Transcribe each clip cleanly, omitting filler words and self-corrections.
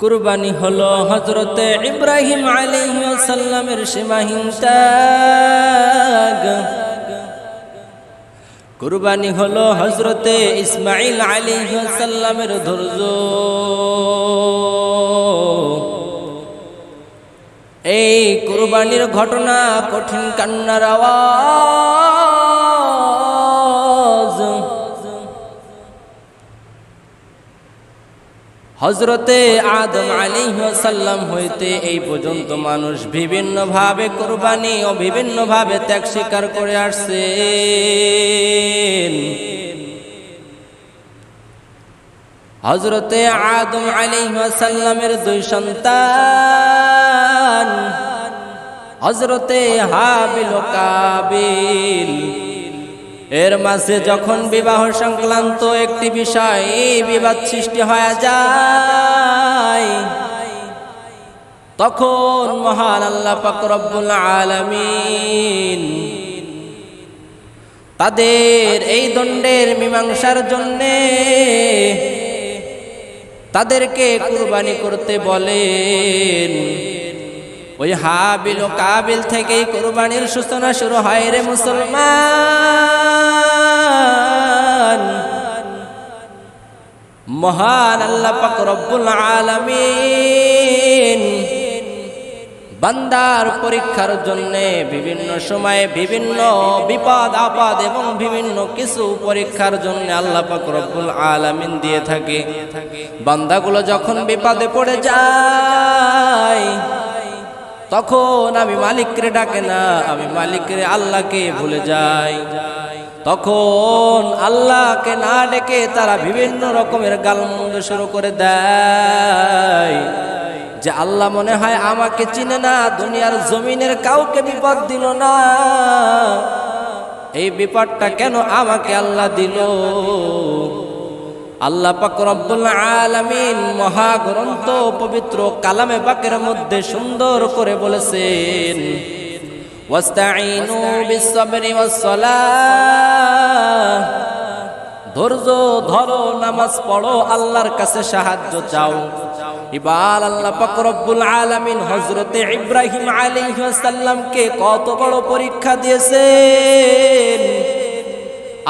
কুরবানি হলো হযরতে ইব্রাহিম আলাইহিস সালামের সীমাহীন ত্যাগ। কুরবানি হলো হযরতে ইসমাঈল আলাইহিস সালামের ধৈর্য। এই কুরবানির ঘটনা কঠিন কান্নার আওয়াজ। হযরতে আদম আলাইহিস সালাম হইতে এই পর্যন্ত মানুষ বিভিন্ন ভাবে কুরবানি ও বিভিন্ন ভাবে ত্যাগ স্বীকার করে আসছেন। হযরতে আদম আলাইহিস সালামের দুই সন্তান হযরতে হাবিল ও কাবিল, এর মাঝে যখন বিবাহ সংক্রান্ত একটি বিষয় বিবাদ সৃষ্টি হয়ে যায়, তখন মহান আল্লাহ পাক রব্বুল আলামিন তাদের এই দ্বন্দ্বের মীমাংসার জন্যে তাদেরকে কুরবানি করতে বলেন। ওই হাবিল ও কাবিল থেকেই কুরবানির সূচনা শুরু হয় রে মুসলমান। মহান আল্লাহ পাক রব্বুল আলামিন বান্দার পরীক্ষার জন্য বিভিন্ন সময়ে বিভিন্ন বিপদ আপদ এবং বিভিন্ন কিছু পরীক্ষার জন্য আল্লাহ পাক রব্বুল আলামিন দিয়ে থাকে। বান্দাগুলো যখন বিপদে পড়ে যায়, তখন আমি মালিককে ডাকে না, আমি মালিককে আল্লাহকে ভুলে যাই। তখন আল্লাহকে না ডেকে তারা বিভিন্ন রকমের গালমন্দ শুরু করে দেয় যে আল্লাহ মনে হয় আমাকে চিনে না, দুনিয়ার জমিনের কাউকে বিপদ দিল না, এই বিপদটা কেন আমাকে আল্লাহ দিল। আল্লাহ পাক রব্বুল আলামিন মহাগ্রন্থ পবিত্র কালামে পাকের মধ্যে সুন্দর করে বলেছেন, ওয়াস্তাঈনু বিস-সাবরি ওয়াস-সালাহ, ধৈর্য ধরো, নামাজ পড়ো, আল্লাহর কাছে সাহায্য চাও। এবার আল্লাহ পাক রব্বুল আলামিন হযরতে ইব্রাহিম আলাইহিস সালামকে কত বড় পরীক্ষা দিয়েছেন।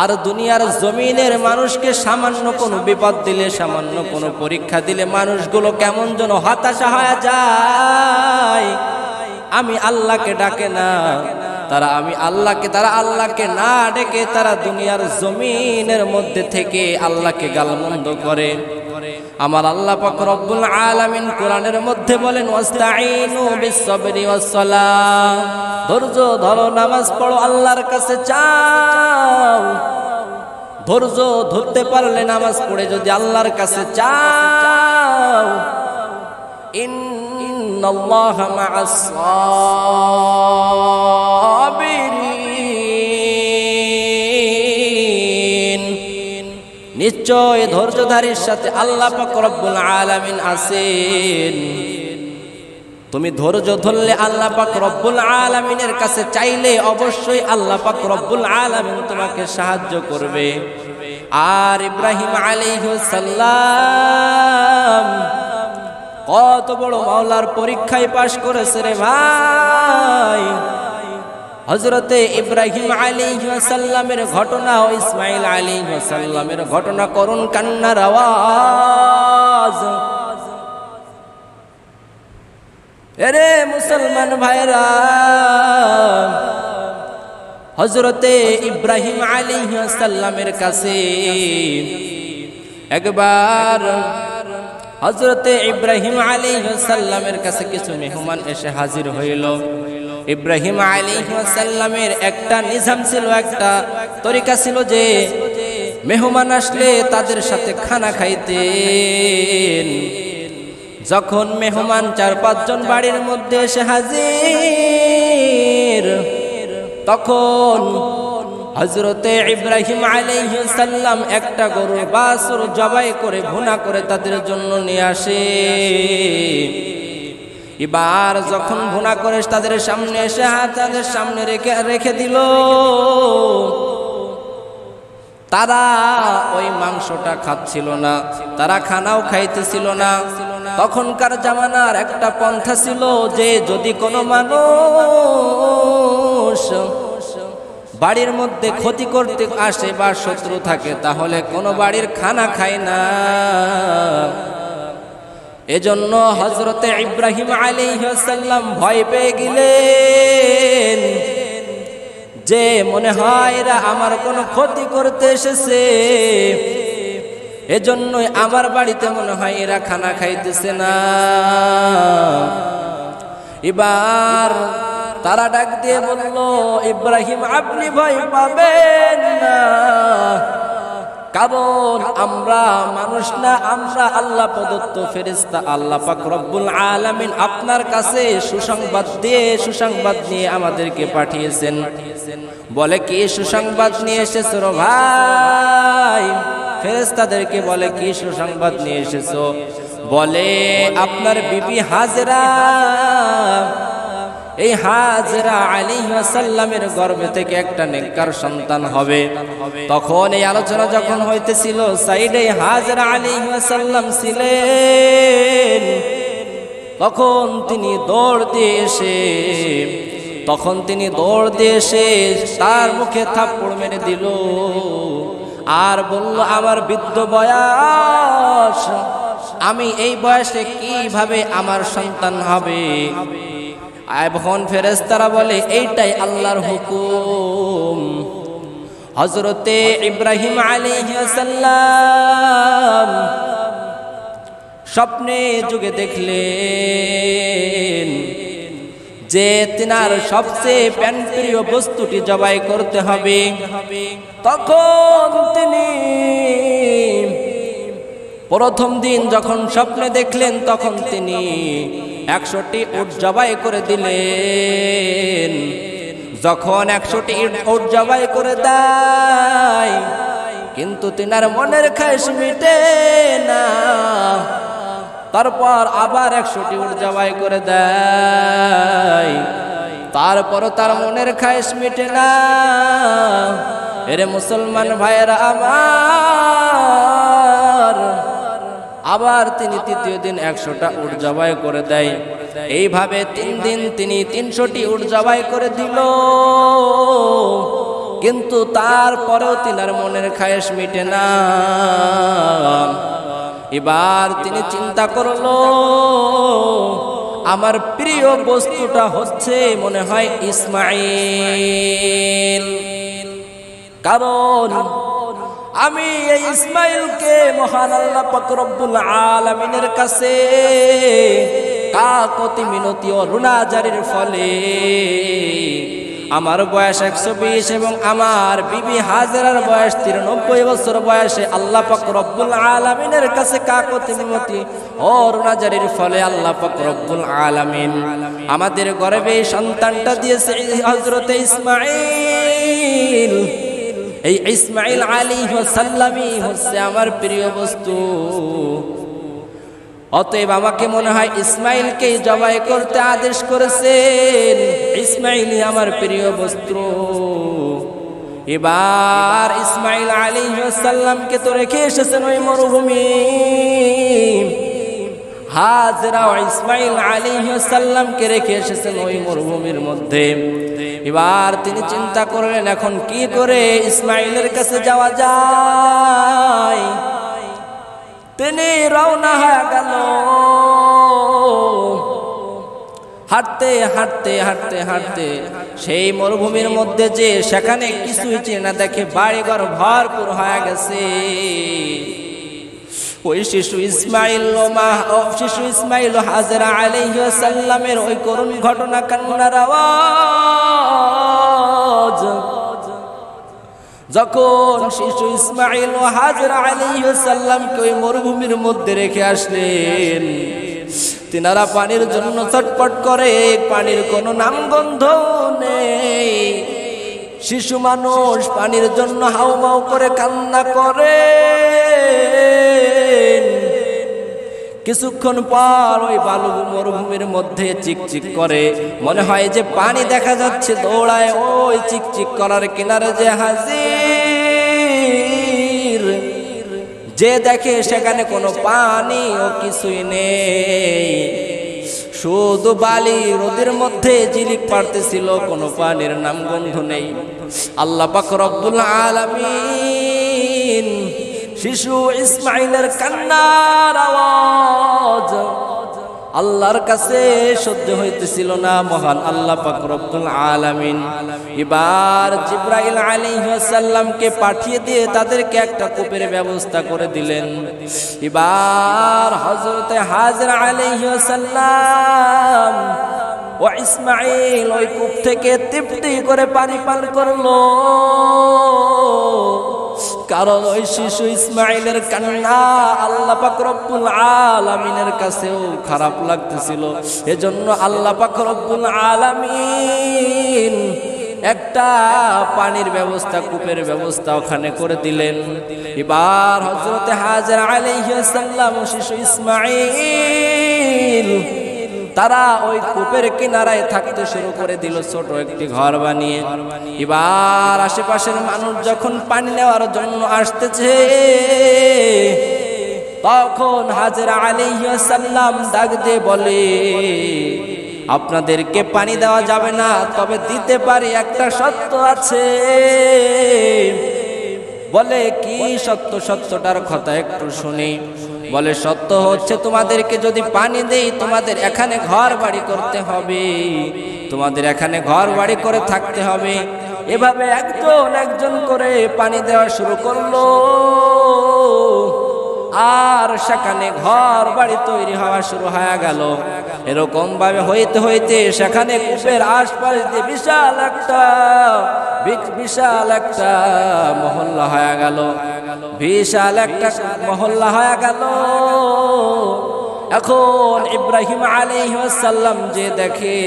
আর দুনিয়ার জমিনের মানুষকে সামান্য কোনো বিপদ দিলে, সামান্য কোনো পরীক্ষা দিলে মানুষগুলো কেমন যেন হতাশা হয়ে যায়। আমি আল্লাহকে ডাকে না, তারা আল্লাহকে না ডেকে তারা দুনিয়ার জমিনের মধ্যে থেকে আল্লাহকে গালমন্দ করে। আমার আল্লাহ পাক রব্বুল আলামিন কোরআনের মধ্যে বলেন, ওয়াস্তাঈনু বিস-সাবরি ওয়াস-সালাহ, ধৈর্য ধরো, নামাজ পড়ো, আল্লাহর কাছে চাও। ধৈর্য ধরতে পারলে নামাজ পড়ে যদি আল্লাহর কাছে চাও, ইন্নাল্লাহা মা'আস-সাবিরিন, নিশ্চয় ধৈর্যধারীর সাথে আল্লাহ পাক রব্বুল আলামিন আছেন। তুমি ধৈর্য ধরলে আল্লাহ পাক রব্বুল আলামিনের কাছে চাইলে অবশ্যই আল্লাহ পাক রব্বুল আলামিন তোমাকে সাহায্য করবে। আর ইব্রাহিম আলাইহিস সালাম কত বড় মাওলার পরীক্ষায় পাশ করেছে রে ভাই। হযরতে ইব্রাহিম আলাইহিস সালামের ঘটনা ও ইসমাঈল আলাইহিস সালামের ঘটনা করুণ কান্নার আওয়াজ। এরে মুসলমান ভাইরা, হযরতে ইব্রাহিম আলাইহিস সালামের কাছে একবার হযরতে ইব্রাহিম আলাইহিস সালামের কাছে কিছু মেহমান এসে হাজির হইল। ইব্রাহিম আলাইহিস সালামের একটা নিজাম ছিল, একটা তরিকা ছিল যে মেহমান আসলে তাদের সাথে খানা খাইতেন। যখন মেহমান 4-5 জন বাড়ির মধ্যে এসে হাজির, তখন হযরতে ইব্রাহিম আলাইহিস সালাম একটা গরুর বাছুর জবাই করে ভুনা করে তাদের জন্য নিয়ে আসে। এবার যখন ভুনা করে তাদের সামনে এসে তাদের সামনে রেখে দিল, তারা ওই মাংসটা খাচ্ছিল না, তারা খানাও খাইতেছিল না। তখনকার জামানার একটা পন্থা ছিল যে যদি কোনো মানুষ বাড়ির মধ্যে ক্ষতি করতে আসে বা শত্রু থাকে তাহলে কোনো বাড়ির খানা খায় না। এজন্য হযরতে ইব্রাহিম আলাইহিস সালাম ভয় পেয়ে গেলেন যে মনে হয় এরা আমার কোনো ক্ষতি করতে এসেছে, এজন্যই আমার বাড়িতে মনে হয় এরা খানা খাইতেছে না। এবার তারা ডাক দিয়ে বলল, ইব্রাহিম আপনি ভয় পাবেন না, কারণ আমরা মানুষ না, আমরা আল্লাহ প্রদত্ত ফেরেশতা। আল্লাহ পাক রব্বুল আলামিন আপনার কাছে সুসংবাদ নিয়ে আমাদেরকে পাঠিয়েছেন। বলে কি সুসংবাদ নিয়ে এসেছো ভাই? ফেরেশতাদেরকে বলে কি সুসংবাদ নিয়ে এসেছো? বলে আপনার বিবি হাজেরা, এই হাজেরা আলাইহিস সালামের গর্ভে থেকে একটা নেককার সন্তান হবে। তখন এই আলোচনা যখন হইতেছিল, সাইডে হাজেরা আলাইহিস সালাম ছিলেন। তখন তিনি দৌড় দিয়ে এসে তার মুখে থাপ্পড় মেরে দিল আর বলল, আমার বৃদ্ধ বয়স, আমি এই বয়সে কিভাবে আমার সন্তান হবে? এখন ফেরেশতারা বলে এইটাই আল্লাহর হুকুম। হযরতে ইব্রাহিম আলাইহিস সালাম স্বপ্নে যুগে দেখলেন যে তিনার সবচেয়ে প্রিয় বস্তুটি জবাই করতে হবে। তখন তিনি প্রথম দিন যখন স্বপ্নে দেখলেন তখন তিনি 100টি উট জবাই করে দিলেন। যখন 100টি উট জবাই করে দেয় কিন্তু তিনার মনের খায়েশ মিটে না। তারপর আবার 100টি উট জবাই করে দেয়, তারপরও তার মনের খায়েশ মিটে না। এরে মুসলমান ভাইয়েরা আমার, আবার তিনি তৃতীয় দিন 100টা উট জবাই করে দেয়। এইভাবে 3 দিন তিনি 300টি উট জবাই করে দিল, কিন্তু তারপরেও তিনার মনের খায়েশ মিটে না। এবার তিনি চিন্তা করলো, আমার প্রিয় বস্তুটা হচ্ছে মনে হয় ইসমাইল, কারণ আমি এই ইসমাইলকে মহান আল্লাহ পাক রব্বুল আলামিনের কাছে কাকতি মিনতি ও রুনাজারির ফলে আমার বয়স 120 এবং আমার বিবি হাজেরার বয়স 93 বছর বয়সে আল্লাহ পাক রব্বুল আলামিনের কাছে কাকতি মিনতি ও রুনাজারির ফলে আল্লাহ পাক রব্বুল আলামিন আমাদের গর্ভে সন্তানটা দিয়েছে হযরতে ইসমাইল। এই ইসমাইল আলাইহিস সালামই হচ্ছে আমার প্রিয় বস্তু। অতএব আমাকে মনে হয় ইসমাইলকে জবাই করতে আদেশ করেছেন, ইসমাইলই আমার প্রিয় বস্তু। এবার ইসমাইল আলাইহিস সালামকে তো রেখে এসেছেন ওই মরুভূমি। হাজেরা ও ইসমাইল আলাইহিস সালামকে রেখে এসেছেন ওই মরুভূমির মধ্যে। এবার তিনি চিন্তা করলেন এখন কি করে ইসমাইলের কাছে যাওয়া যায়। তিনি রওনা হয়ে গেল। হাঁটতে হাঁটতে হাঁটতে হাঁটতে সেই মরুভূমির মধ্যে যে সেখানে কিছুই চেনে না, দেখে বাড়িঘর ভরপুর হয়ে গেছে। ওই শিশু ইসমাইল হাজেরা আলাইহিস সালামের ওই করুণ ঘটনা কান্নার আওয়াজ যখন শিশু ইসমাইল ও হাজেরা আলাইহিস সালামকে ওই মরুভূমির মধ্যে রেখে আসলেন, তিনারা পানির জন্য ছটফট করে, পানির কোনো নামগন্ধ নেই। শিশু মানুষ পানির জন্য হাউমাউ করে কান্না করে। কিছুক্ষণ পর ওই বালু মরুভূমির মধ্যে চিকচিক করে, মনে হয় যে পানি দেখা যাচ্ছে, দৌড়ায় ওই চিকচিক করার কিনারে যে হাজির। যে দেখে সেখানে কোনো পানি ও কিছুই নেই, শুধু বালি রোদের মধ্যে ঝিলিক পাড়তেছিল, কোনো পানির নাম গন্ধ নেই। আল্লাহ পাক রব্বুল আলামিন শিশু ইসমাইলের কান্নার আওয়াজ আল্লাহর কাছে সহ্য হইতেছিল না। মহান আল্লাহ পাক রব্বুল আলামিন এবার জিবরাইল আলাইহিস সালামকে পাঠিয়ে দিয়ে তাদেরকে একটা কূপের ব্যবস্থা করে দিলেন। এবার হযরত হাজর আলাইহিস সালাম ও ইসমাইল ওই কূপ থেকে তৃপ্তি করে পানি পান করলো, কারণ ওই শিশু ইসমাইলের কান্না আল্লাহ পাক রব্বুল আলামিনের কাছেও খারাপ লাগতেছিল। এজন্য আল্লাহ পাক রব্বুল আলামিন একটা পানির ব্যবস্থা, কূপের ব্যবস্থা ওখানে করে দিলেন। এবার হযরত হাজর আলাইহিস সালাম শিশু ইসমাইল তারা ওই কূপের কিনারায় থাকতে শুরু করে দিল, ছোট একটি ঘর বানিয়ে। এবার আশেপাশের মানুষ যখন পানি নেওয়ার জন্য আসতেছে, তখন হাজর আলাইহিস সালাম ডাক দিয়ে বলে, আপনাদেরকে পানি দেওয়া যাবে না, তবে দিতে পারি, একটা শর্ত আছে। বলে কি সত্য? সত্যটার কথা একটু শুনি। বলে সত্য হচ্ছে তোমাদেরকে যদি পানি দেই তোমাদের এখানে ঘর বাড়ি করতে হবে, তোমাদের এখানে ঘর বাড়ি করে থাকতে হবে। এভাবে একজন একজন করে পানি দেওয়া শুরু করলো, আর সেখানে ঘর বাড়ি তৈরি হওয়া শুরু হয়ে গেল। এরকম ভাবে হইতে হইতে সেখানে কূপের আশপাশ দিয়ে বিশাল একটা মহল্লা হয়ে গেল, বিশাল একটা মহল্লা হয়ে গেল। এখন ইব্রাহিম আলাইহিস সালাম যে দেখে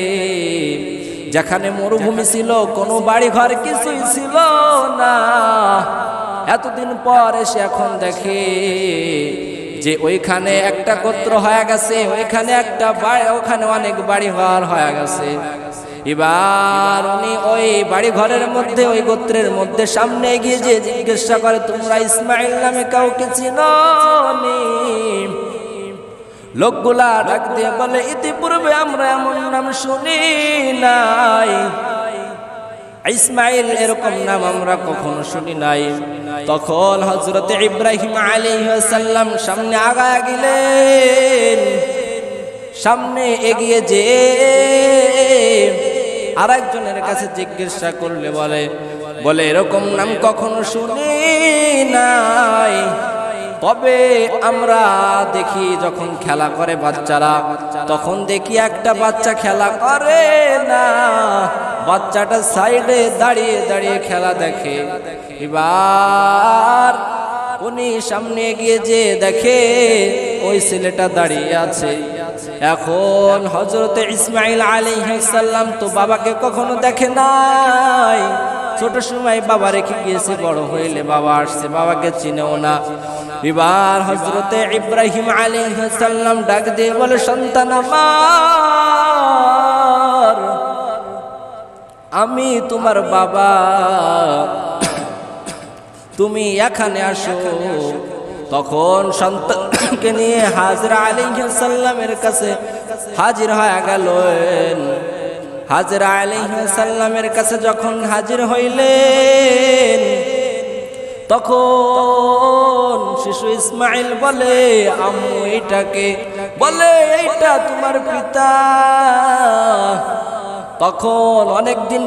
যেখানে মরুভূমি ছিল, কোনো বাড়ি ঘর কিছুই ছিল না, এতদিন পর এসে এখন দেখে যে ওইখানে একটা গোত্র হয়ে গেছে, ওইখানে একটা বাড়ি, ওখানে অনেক বাড়ি ঘর হয়ে গেছে। এবার উনি ওই বাড়ি ঘরের মধ্যে, ওই গোত্রের মধ্যে সামনে গিয়ে যে জিজ্ঞাসা করে, তোমরা ইসমাইল নামে কাউকে চিনো? লোকগুলা ডাক দিয়ে বলে, ইতিপূর্বে আমরা এমন নাম শুনি নাই, ইসমাইল এরকম নাম আমরা কখনো শুনি নাই। তখন হযরত ইব্রাহিম আলাইহিস সালাম সামনে আগায় গেলেন, সামনে এগিয়ে যে আরেকজনের কাছে জিজ্ঞাসা করলে বলে এরকম নাম কখনো শুনি নাই, তবে আমরা দেখি যখন খেলা করে বাচ্চারা, তখন দেখি একটা বাচ্চা খেলা করে না, বাচ্চাটা সাইডে দাঁড়িয়ে দাঁড়িয়ে খেলা দেখে। এবার উনি সামনে গিয়ে যে দেখে ওই ছেলেটা দাঁড়িয়ে আছে। এখন হযরত ইসমাইল আলাইহিস সালাম তো বাবাকে কখনো দেখে নাই, ছোট সময় বাবা রেখে গিয়েছে, বড় হইলে বাবা আসছে, বাবাকে চিনেও না। এবার হযরত ইব্রাহিম আলাইহিস সালাম ডাক দিয়ে বলে, সন্তান আমার, আমি তোমার বাবা, তুমি এখানে আসো। তখন সন্তানকে নিয়ে হাজর আলাইহিস সালামের কাছে হাজির হয়ে গেলেন। হাজর আলাইহিস সালামের কাছে যখন হাজির হইলেন, তখন শিশু ইসমাইল বলে, আম্মু এইটাকে? বলে এইটা তোমার পিতা। তখন অনেকদিন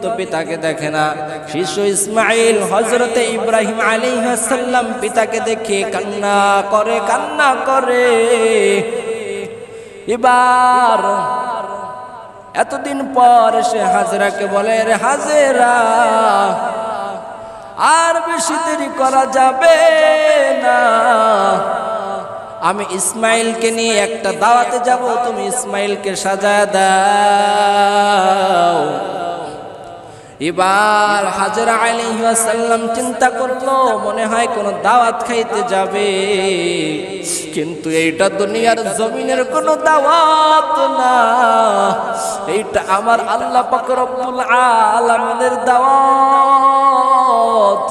তো পিতাকে দেখে না। শিশু ইসমাইল হযরত ইব্রাহিম আলাইহিস সালাম পিতাকে দেখে কান্না করে। এবার এতদিন পর সে হাজরাকে বলে, রে হাজেরা, আর বেশি দেরি করা যাবে না, আমি ইসমাইলকে নিয়ে একটা দাওয়াতে যাব, তুমি ইসমাইলকে সাজায় দাও। এবার হাজরা আলাইহিস সালাম চিন্তা করলো, মনে হয় কোনো দাওয়াত খাইতে যাবে, কিন্তু এইটা দুনিয়ার জমিনের কোনো দাওয়াত না, এইটা আমার আল্লাহ পাক রব্বুল আলামিনের দাওয়াত।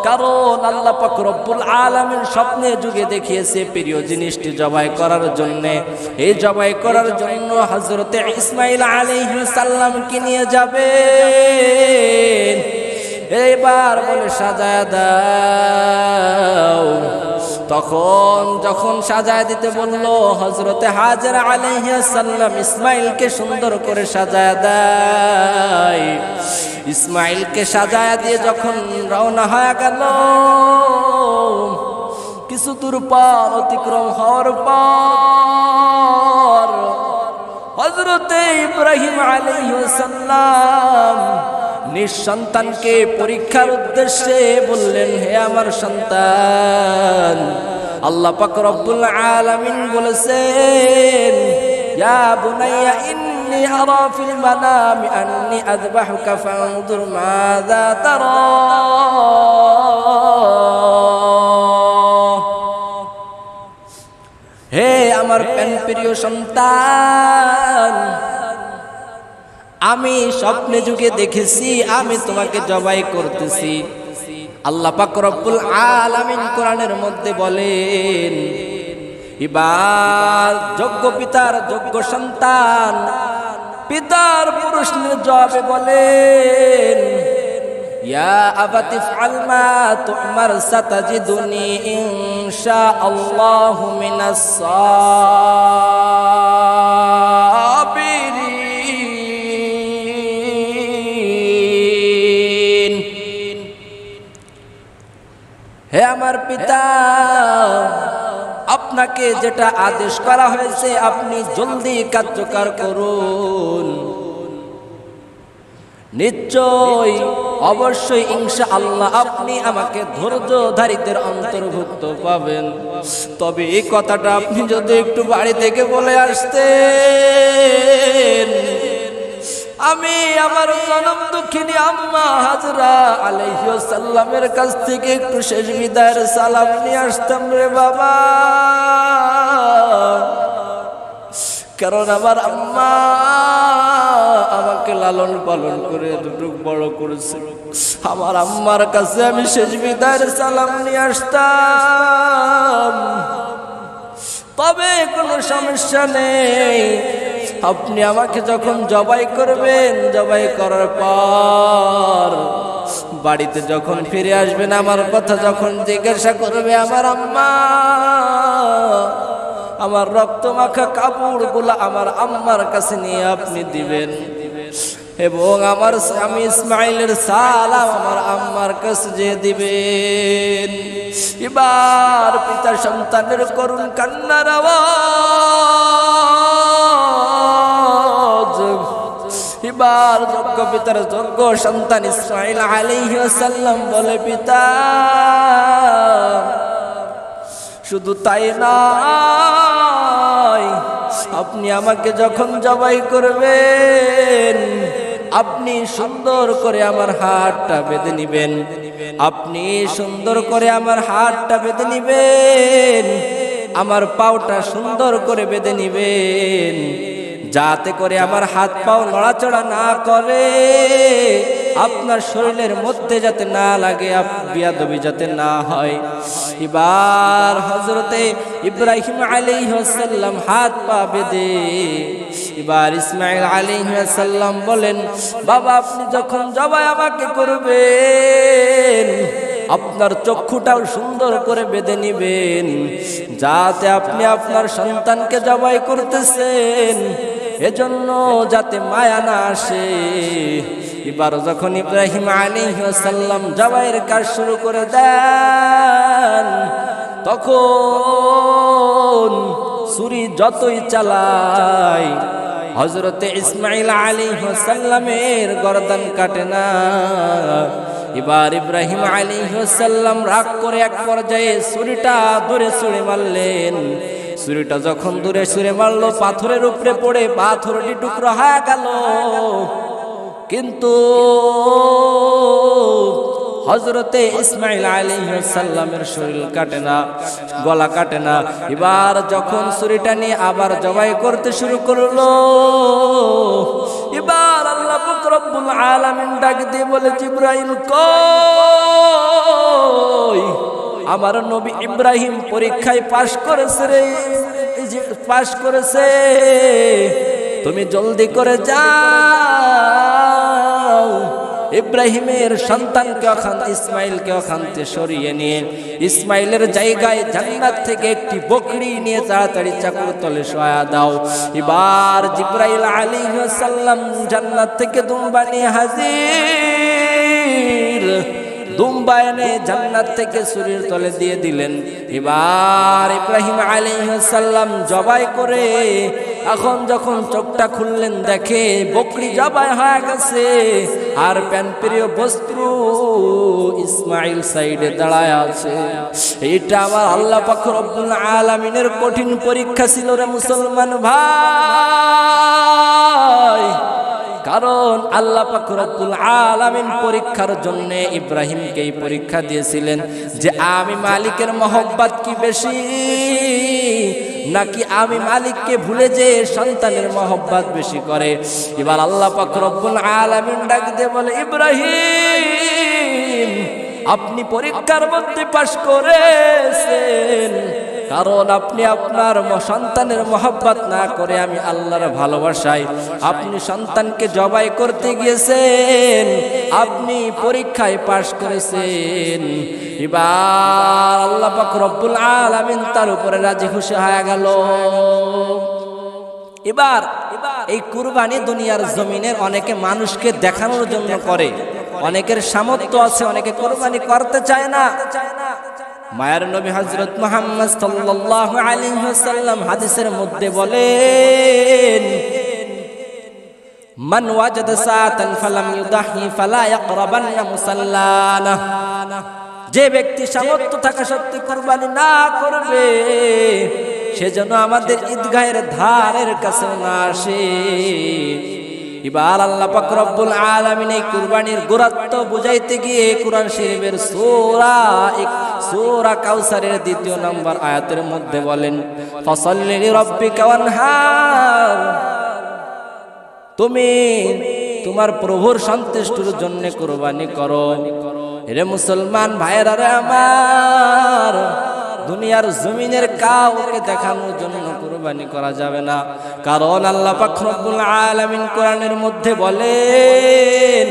কারণ আল্লাহ পাক রব্বুল আলামিন স্বপ্নে যুগে দেখিয়েছে প্রিয় জিনিসটি জবাই করার জন্য। এই জবাই করার জন্য হযরতে ইসমাঈল আলাইহিস সালামকে নিয়ে যাবেন। এইবার বলে সাজায় দাও। তখন যখন সাজায় দিতে বলল, হযরতে হাজেরা আলাইহিস সালাম ইসমাঈলকে সুন্দর করে সাজায় দেয়। ইসমাঈলকে সাজায় দিয়ে যখন রওনা হয়ে গেল, কিছু দূর পর অতিক্রম হওয়ার পর হযরতে ইব্রাহিম আলাইহিস সালাম নিঃসন্তানকে পরীক্ষার উদ্দেশ্যে বললেন, হে আমার সন্তান, আল্লাহ পাক রব্বুল আলামিন বলেছেন, ইয়া বুনাইয়া ইন্নী আরা ফিল মানামি আন্নী আযবাহুকা ফানজুর মাযা তারা। হে আমার প্রিয় সন্তান, আমি স্বপ্নে যুগে দেখেছি আমি তোমাকে জবাই করতেছি। আল্লাহ পাক রব্বুল আলামিন কোরআনের মধ্যে বলেন, এবার যোগ্য পিতার যোগ্য সন্তান পিতার প্রশ্নের জবাবে বলেন, ইয়া আবাতি ইফআল মা তু'মার সাতাজিদুনি ইনশাআল্লাহু মিনাস সাবিরিন। হে আমার পিতা, আপনাকে যেটা আদেশ করা হয়েছে আপনি জলদি কার্যকর করুন। নিশ্চয় অবশ্যই ইনশাআল্লাহ আপনি আমাকে ধৈর্যধারীদের অন্তর্ভুক্ত পাবেন। তবে এই কথাটা আপনি যদি একটু বাড়ি থেকে বলে আসতেন, আমি আমার জনম দুঃখিনী আম্মা হাজরা আলাইহিস সালামের কাছ থেকে একটু শেষ বিদায়ের সালাম নিয়ে আসতাম রে বাবা। কারণ আমার আম্মা আমাকে লালন পালন করে এতটুকু বড় করেছে, আমার আম্মার কাছে আমি শেষ বিদায়ের সালাম নিয়ে আসতাম। তবে কোনো সমস্যা নেই, আপনি আমাকে যখন জবাই করবেন, জবাই করার পর বাড়িতে যখন ফিরে আসবেন, আমার কথা যখন জিজ্ঞাসা করবে আমার আম্মা, আমার রক্ত মাখা কাপড়গুলো আমার আম্মার কাছে নিয়ে আপনি দিবেন এবং আমার স্বামী ইসমাইলের সালাম আমার আম্মার কাছে যে দিবেন। এবার পিতা সন্তানের করুণ কান্নার আওয়াজ। এবার যোগ্য পিতার যোগ্য সন্তান ইসমাইল আলাইহিস সালাম বলে, পিতা শুধু তাই নয়, আপনি আমাকে যখন জবাই করবেন আপনি সুন্দর করে আমার হাতটা বেঁধে নিবেন, আপনি সুন্দর করে আমার হাতটা বেঁধে নিবেন, আমার পাওটা সুন্দর করে বেঁধে নিবেন, যাতে করে আমার হাত পাও নড়াচড়া না করে, আপনার শরীরের মধ্যে যাতে না লাগে, বিয়াদবি যাতে না হয়। এবার হযরতে ইব্রাহিম আলাইহিস সালাম হাত পা বেঁধে এবার ইসমাঈল আলাইহিস সালাম বলেন, বাবা আপনি যখন জবাই আমাকে করবেন আপনার চক্ষুটাও সুন্দর করে বেঁধে নিবেন, যাতে আপনি আপনার সন্তানকে জবাই করতেছেন এজন্য যাতে মায়া না আসে। এবার যখন ইব্রাহিম আলাইহিস সালাম জবাইয়ের কাজ শুরু করে দেন, তখন ছুরি যতই চালায় হযরতে ইসমাঈল আলাইহিস সালামের গর্দান কাটে না। এবার ইব্রাহিম আলাইহিস সালাম রাগ করে এক পর্যায়ে ছুরিটা দূরে ছুঁড়ে মারলেন। ছুরিটা যখন দূরে ছুঁড়ে মারলো, পাথরের উপরে পড়ে পাথরটি টুকরো হয়ে গেল, কিন্তু হযরতে ইসমাঈল আলাইহিস সালামের শরীর কাটে না, গলা কাটে না। এবার যখন ছুরিটা নিয়ে আবার জবাই করতে শুরু করলো, এবার আল্লাহ আল্লাহ পাক রব্বুল আলামিন ডাক দিয়ে বলে, জিবরাইল কই? আমার নবী ইব্রাহিম পরীক্ষায় পাশ করেছে রে, পাশ করেছে, তুমি জলদি করে যাও। ইব্রাহিমের সন্তানকে ওখান ইসমাইলকে ওখান থেকে সরিয়ে নিয়ে ইসমাইলের জায়গায় জান্নাত থেকে একটি বকরি নিয়ে তাড়াতাড়ি চাকুর তলে শোয়া দাও। এবার জিবরাইল আলাইহিস সালাম জান্নাত থেকে দুম্বা নিয়ে হাজির। দুম্বা এনে জান্নাত থেকে শরীর তলে দিয়ে দিলেন। এবার ইব্রাহিম আলাইহিস সালাম জবাই করে এখন যখন চোখটা খুললেন দেখে বকরি জবাই হয়ে গেছে, আর প্রিয় বস্ত্র ইসমাইল সাইডে দাঁড়ায় আছে। এইটা আমার আল্লাহ পাক রব্বুল আলামিনের কঠিন পরীক্ষা ছিল রে মুসলমান ভাই। কারণ আল্লাহ পাক রব্বুল আলামিন পরীক্ষার জন্য ইব্রাহিমকে এই পরীক্ষা দিয়েছিলেন যে আমি মালিকের মহব্বত কি বেশি নাকি আমি মালিককে ভুলে যে সন্তানের মহব্বত বেশি করে। এবার আল্লাহ পাক রব্বুল আলামিন ডাক দিয়ে বলে, ইব্রাহিম আপনি পরীক্ষার মধ্যে পাশ করেছেন, কারণ আপনি আপনার সন্তানের মহব্বত না করে আমি আল্লাহর ভালোবাসায় আপনি সন্তানকে জবাই করতে গিয়েছেন, আপনি পরীক্ষায় পাশ করেছেন। এবার আল্লাহ পাক রব্বুল আলামিন তার উপরে রাজি খুশি হয়ে গেল। এবার এই কুরবানি দুনিয়ার জমিনের অনেকে মানুষকে দেখানোর জন্য করে, অনেকের সামর্থ্য আছে, অনেকে কুরবানি করতে চায় না। মায়ের নবী হযরত মুহাম্মদ সাল্লাল্লাহু আলাইহি ওয়াসাল্লাম হাদিসের মধ্যে বলেন, মান ওয়াজাদা সাআতান ফালাম ইউদাহি ফালা ইয়াকরাবান্না মুসাল্লানা। যে ব্যক্তি সামর্থ্য থাকা সত্ত্বেও কুরবানি না করবে সে যেন আমাদের ঈদগাহের ধারের কাছে না আসে। এবার আল্লাহ পাক রব্বুল আলামিন এই কুরবানির গুরুত্ব বুঝাইতে গিয়ে কুরআন শরীফের সূরা কাউসারের ২য় নম্বর আয়াতের মধ্যে বলেন, ফাসাল্লি লিরাব্বিকা ওয়ানহার। তুমি তোমার প্রভুর সন্তুষ্টির জন্য কুরবানি করো। রে মুসলমান ভাইরা রে আমার, দুনিয়ার জমিনের কাউকে দেখানোর জন্য কুরবানি করা যাবে না। কারণ আল্লাহ পাক রব্বুল আলামিন কোরআনের মধ্যে বলেন,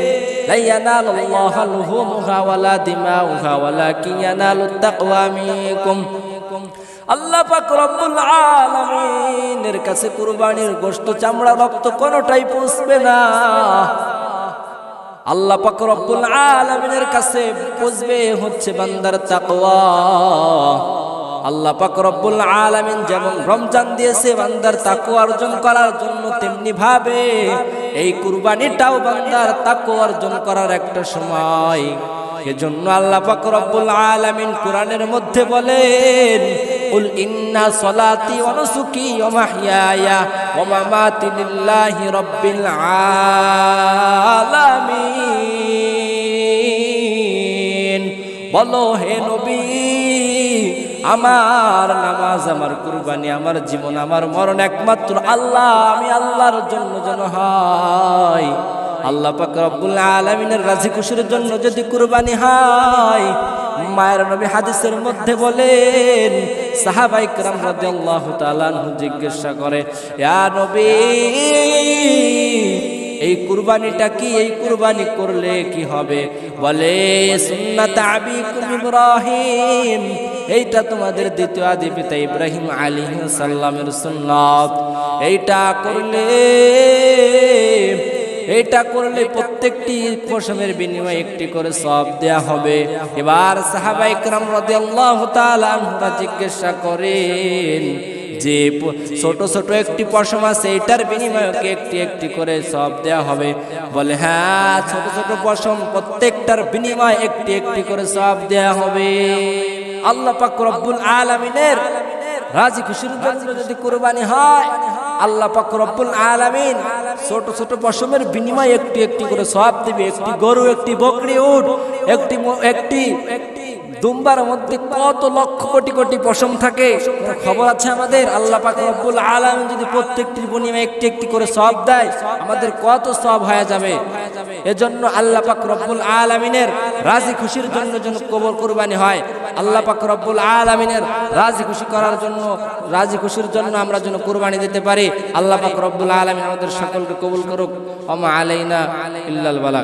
লা ইয়ানালুল্লাহু লুহুমুহা ওয়ালা দিমাউহা ওয়ালাকিন ইয়ানালুত তাকওয়া মিনকুম। আল্লাহ পাক রব্বুল আলামিনের কাছে কুরবানির গোশত, চামড়া, রক্ত কোনোটাই পৌঁছবে না। আল্লাহ পাক রব্বুল আলামিনের কাছে পৌঁছবে হচ্ছে বান্দার তাকওয়া। আল্লাহ পাক রব্বুল আলামিন যেমন রমজান দিয়েছে বান্দার তাকওয়া অর্জন করার জন্য, তেমনি ভাবে এই কুরবানিটাও বান্দার তাকওয়া অর্জন করার একটা সময়। এজন্য আল্লাহ পাক রব্বুল আলামিন কোরআনের মধ্যে বলেন, কুল ইন্না সলাতি ওয়া নুসুকি ওয়া মাহইয়ায়া ওয়া মামাতি লিল্লাহি রাব্বিল আলামিন। বলো হে নবী, আমার নামাজ, আমার কুরবানি, আমার জীবন, আমার মরণ একমাত্র আল্লাহ, আমি আল্লাহর জন্য যেন হয়। আল্লাহ পাক রব্বুল আলামিনের রাজি খুশির জন্য যদি কুরবানি হয়, মায়ের নবী হাদিসের মধ্যে বলেন, সাহাবায়ে কেরাম রাদিয়াল্লাহু তাআলা আনহু জিজ্ঞাসা করে, ইয়া নবী এই কুরবানিটা কি, এই কুরবানি করলে কি হবে? বলে, সুন্নাত আবিকুম ইব্রাহিম, এইটা তোমাদের দ্বিতীয় আদি পিতা ইব্রাহিম আলাইহিস সালামের সুন্নাত। এইটা করলে প্রত্যেকটি পশমের বিনিময়ে একটি করে সওয়াব দেয়া হবে। এবার সাহাবায়ে কেরাম রাদিয়াল্লাহু তাআলা আনহুরা জিজ্ঞাসা করেন যে ছোট ছোট একটি পশম আছে, এটার বিনিময়ে একটি একটি করে সওয়াব দেয়া হবে? বলে, হ্যাঁ, ছোট ছোট পশম প্রত্যেকটার বিনিময়ে একটি একটি করে সওয়াব দেয়া হবে। আল্লাহ পাক রব্বুল আলামিনের রাজি খুশির জন্য যদি কুরবানি হয়, আল্লাহ পাক রব্বুল আলামিন ছোট ছোট পশমের বিনিময়ে একটি একটি করে সওয়াব দিবে। একটি গরু, একটি বকরি, উট, একটি দুম্বার মধ্যে কত লক্ষ কোটি কোটি পশম থাকে, খবর আছে আমাদের। আল্লাহ পাক রব্বুল আলামিন যদি প্রত্যেকটির বিনিময়ে একটি একটি করে সওয়াব দেয়, আমাদের কত সওয়াব হয়ে যাবে। এজন্য আল্লাহ পাক রব্বুল আলামিনের রাজি খুশির জন্য যেন কবর কুরবানি হয়। আল্লাহ পাক রব্বুল আলামিনের রাজি খুশি করার জন্য, রাজি খুশির জন্য আমরা যেন কুরবানি দিতে পারি। আল্লাহ পাক রব্বুল আলামিন আমাদের সকলকে কবুল করুক। ওয়া মা আলাইনা ইল্লাল বালাগ।